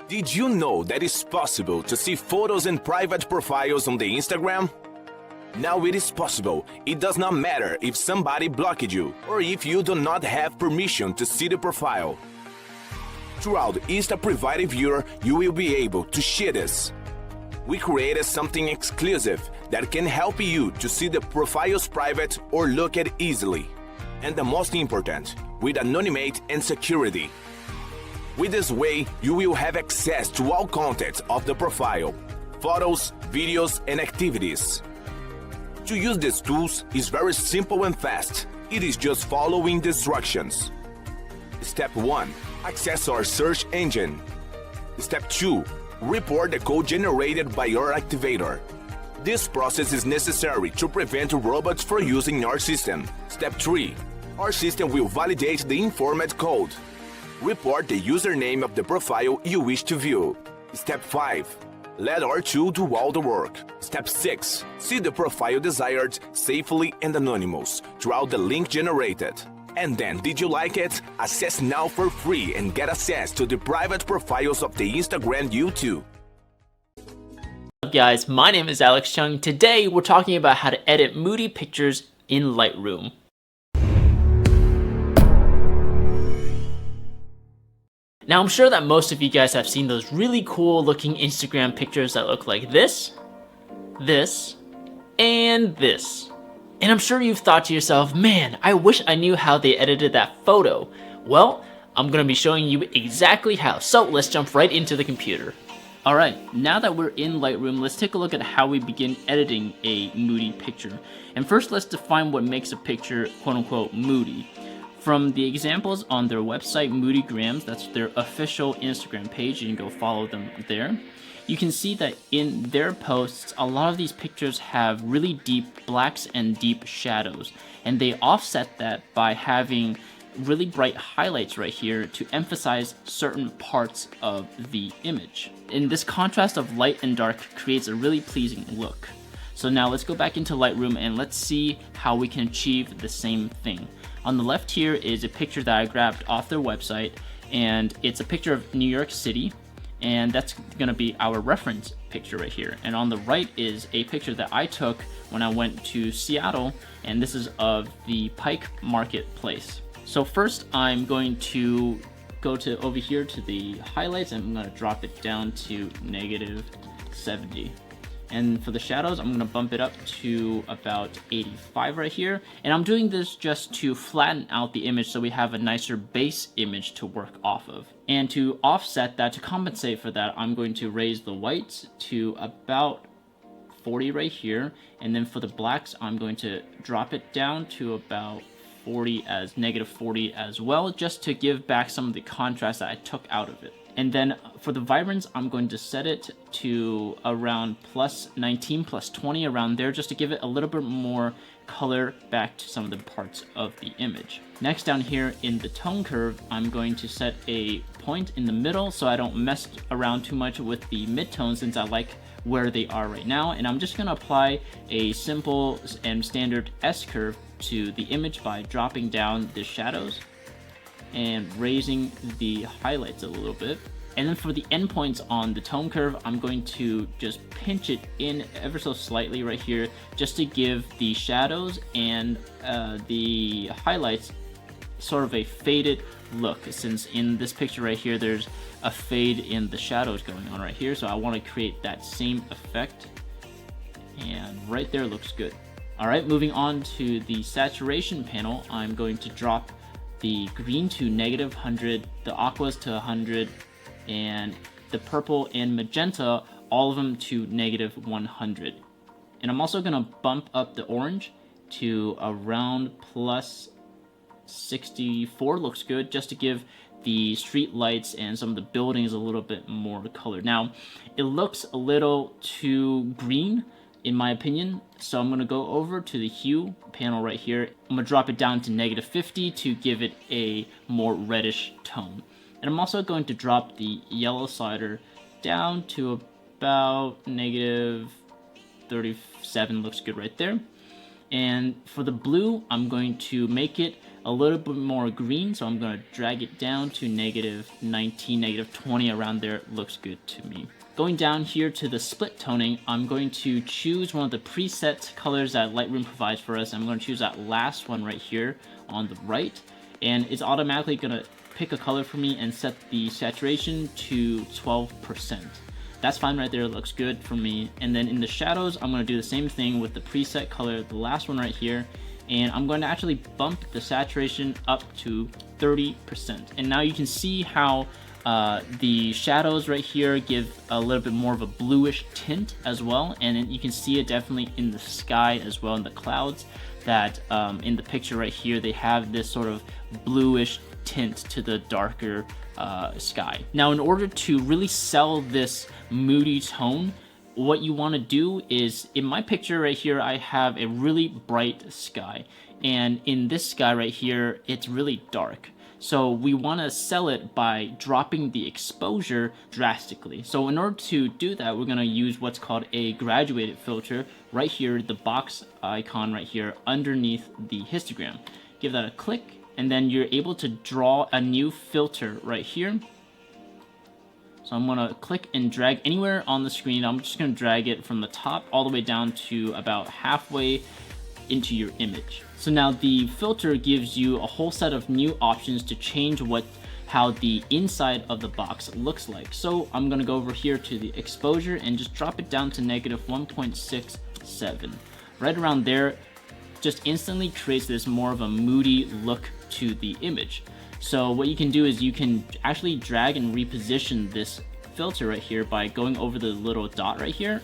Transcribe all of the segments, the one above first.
Did you know that it's possible to see photos and private profiles on the Instagram? Now it is possible. It does not matter if somebody blocked you or if you do not have permission to see the profile. Throughout Insta Private Viewer, you will be able to see this. We created something exclusive that can help you to see the profiles private or look at easily. And the most important, with anonymity and security. With this way, you will have access to all content of the profile, photos, videos, and activities. To use these tools is very simple and fast. It is just following the instructions. Step 1. Access our search engine. Step 2. Report the code generated by your activator. This process is necessary to prevent robots from using our system. Step 3. Our system will validate the informed code. Report the username of the profile you wish to view. Step 5. Let our tool do all the work. Step 6. See the profile desired safely and anonymous throughout the link generated. And then, did you like it? Access now for free and get access to the private profiles of the Instagram you too. What's up guys, my name is Alex Chung. Today we're talking about how to edit moody pictures in Lightroom. Now I'm sure that most of you guys have seen those really cool looking Instagram pictures that look like this, and this. And I'm sure you've thought to yourself, man, I wish I knew how they edited that photo. Well, I'm gonna be showing you exactly how, so let's jump right into the computer. Alright, now that we're in Lightroom, let's take a look at how we begin editing a moody picture. And first let's define what makes a picture quote-unquote moody. From the examples on their website, Moodygrams, that's their official Instagram page, you can go follow them there. You can see that in their posts, a lot of these pictures have really deep blacks and deep shadows. And they offset that by having really bright highlights right here to emphasize certain parts of the image. And this contrast of light and dark creates a really pleasing look. So now let's go back into Lightroom and let's see how we can achieve the same thing. On the left here is a picture that I grabbed off their website, and it's a picture of New York City, and that's gonna be our reference picture right here. And on the right is a picture that I took when I went to Seattle, and this is of the Pike Marketplace. So first I'm going to go to over here to the highlights, and I'm gonna drop it down to -70. And for the shadows, I'm gonna bump it up to about 85 right here. And I'm doing this just to flatten out the image so we have a nicer base image to work off of. And to offset that, to compensate for that, I'm going to raise the whites to about 40 right here. And then for the blacks, I'm going to drop it down to about 40 as -40 as well, just to give back some of the contrast that I took out of it. And then for the vibrance, I'm going to set it to around +19, +20, around there, just to give it a little bit more color back to some of the parts of the image. Next, down here in the tone curve, I'm going to set a point in the middle so I don't mess around too much with the midtones, since I like where they are right now. And I'm just gonna apply a simple and standard S curve to the image by dropping down the shadows and raising the highlights a little bit. And then for the endpoints on the tone curve, I'm going to just pinch it in ever so slightly right here, just to give the shadows and the highlights sort of a faded look, since in this picture right here, there's a fade in the shadows going on right here. So I want to create that same effect, and right there looks good. All right, moving on to the saturation panel, I'm going to drop the green to -100, the aquas to 100, and the purple and magenta, all of them to -100. And I'm also gonna bump up the orange to around +64, looks good, just to give the street lights and some of the buildings a little bit more color. Now, it looks a little too green, in my opinion, so I'm going to go over to the hue panel right here. I'm going to drop it down to -50 to give it a more reddish tone. And I'm also going to drop the yellow slider down to about -37, looks good right there. And for the blue, I'm going to make it a little bit more green, so I'm going to drag it down to -19, -20, around there. Looks good to me. Going down here to the split toning, I'm going to choose one of the preset colors that Lightroom provides for us. I'm going to choose that last one right here on the right, and it's automatically going to pick a color for me and set the saturation to 12%. That's fine right there, it looks good for me. And then in the shadows, I'm going to do the same thing with the preset color, the last one right here, and I'm going to actually bump the saturation up to 30%. And now you can see how the shadows right here give a little bit more of a bluish tint as well, and you can see it definitely in the sky as well, in the clouds, that in the picture right here they have this sort of bluish tint to the darker sky. Now, in order to really sell this moody tone, what you want to do is, in my picture right here, I have a really bright sky, and in this sky right here, it's really dark. So we want to sell it by dropping the exposure drastically. So in order to do that, we're going to use what's called a graduated filter right here, the box icon right here underneath the histogram. Give that a click, and then you're able to draw a new filter right here. So I'm going to click and drag anywhere on the screen. I'm just going to drag it from the top all the way down to about halfway into your image. So now the filter gives you a whole set of new options to change how the inside of the box looks like. So I'm going to go over here to the exposure and just drop it down to -1.67. Right around there just instantly creates this more of a moody look to the image. So what you can do is you can actually drag and reposition this filter right here by going over the little dot right here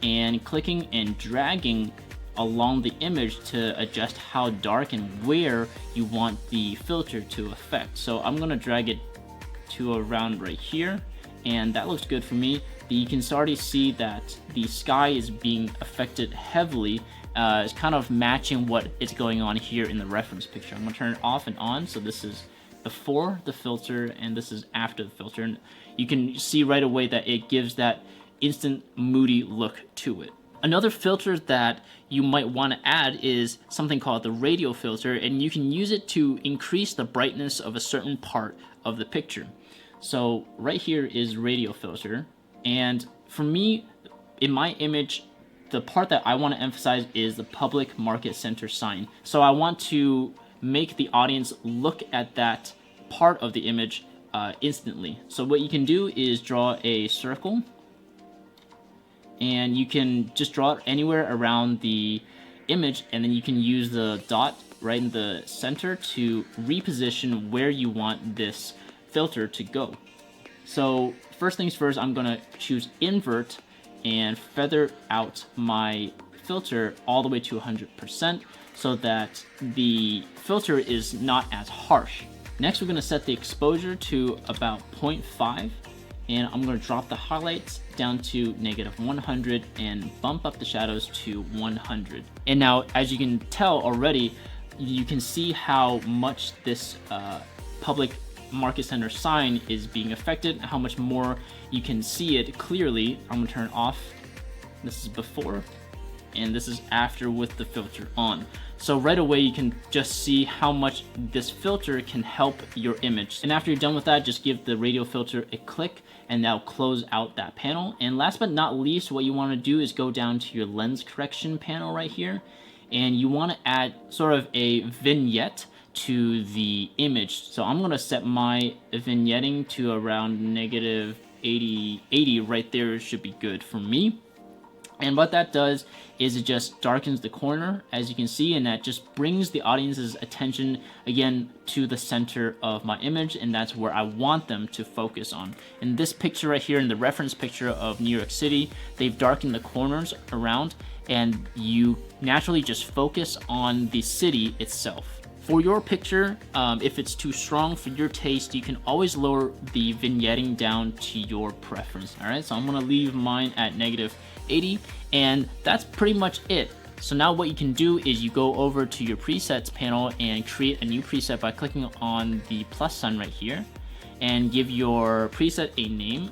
and clicking and dragging along the image to adjust how dark and where you want the filter to affect. So I'm gonna drag it to around right here, and that looks good for me. You can already see that the sky is being affected heavily. It's kind of matching what is going on here in the reference picture. I'm gonna turn it off and on. So this is before the filter and this is after the filter, and you can see right away that it gives that instant moody look to it. Another filter that you might want to add is something called the radio filter, and you can use it to increase the brightness of a certain part of the picture. So right here is radio filter, and for me, in my image, the part that I want to emphasize is the public market center sign. So I want to make the audience look at that part of the image instantly. So what you can do is draw a circle, and you can just draw it anywhere around the image, and then you can use the dot right in the center to reposition where you want this filter to go. So first things first, I'm gonna choose invert and feather out my filter all the way to 100% so that the filter is not as harsh. Next, we're gonna set the exposure to about 0.5, and I'm going to drop the highlights down to -100 and bump up the shadows to 100. And now, as you can tell already, you can see how much this public market center sign is being affected, how much more you can see it clearly. I'm going to turn it off. This is before, and this is after with the filter on. So right away you can just see how much this filter can help your image. And after you're done with that, just give the radio filter a click, and that'll close out that panel. And last but not least, what you want to do is go down to your lens correction panel right here, and you want to add sort of a vignette to the image. So I'm going to set my vignetting to around -80 right there should be good for me. And what that does is it just darkens the corner, as you can see, and that just brings the audience's attention again to the center of my image, and that's where I want them to focus on. In this picture right here, in the reference picture of New York City, they've darkened the corners around, and you naturally just focus on the city itself. For your picture, if it's too strong for your taste, you can always lower the vignetting down to your preference. All right, so I'm gonna leave mine at -80, and that's pretty much it. So now what you can do is you go over to your presets panel and create a new preset by clicking on the plus sign right here, and give your preset a name,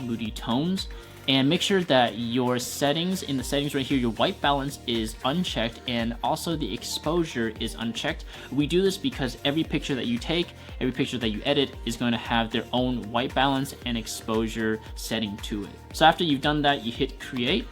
Moody Tones, and make sure that your settings, in the settings right here, your white balance is unchecked and also the exposure is unchecked. We do this because every picture that you take, every picture that you edit is going to have their own white balance and exposure setting to it. So after you've done that, you hit create,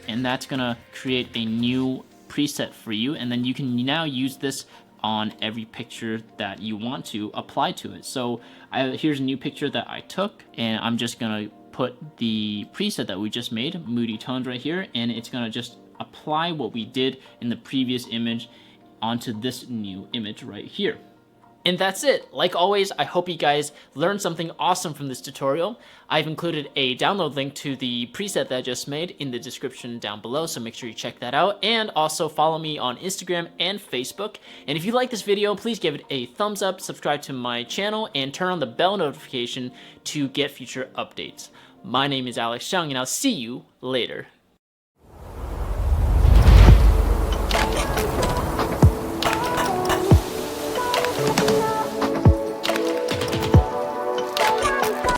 and that's gonna create a new preset for you, and then you can now use this on every picture that you want to apply to it. So here's a new picture that I took, and I'm just gonna put the preset that we just made, Moody Tones, right here, and it's gonna just apply what we did in the previous image onto this new image right here. And that's it. Like always, I hope you guys learned something awesome from this tutorial. I've included a download link to the preset that I just made in the description down below, so make sure you check that out. And also follow me on Instagram and Facebook. And if you like this video, please give it a thumbs up, subscribe to my channel, and turn on the bell notification to get future updates. My name is Alex Chung, and I'll see you later.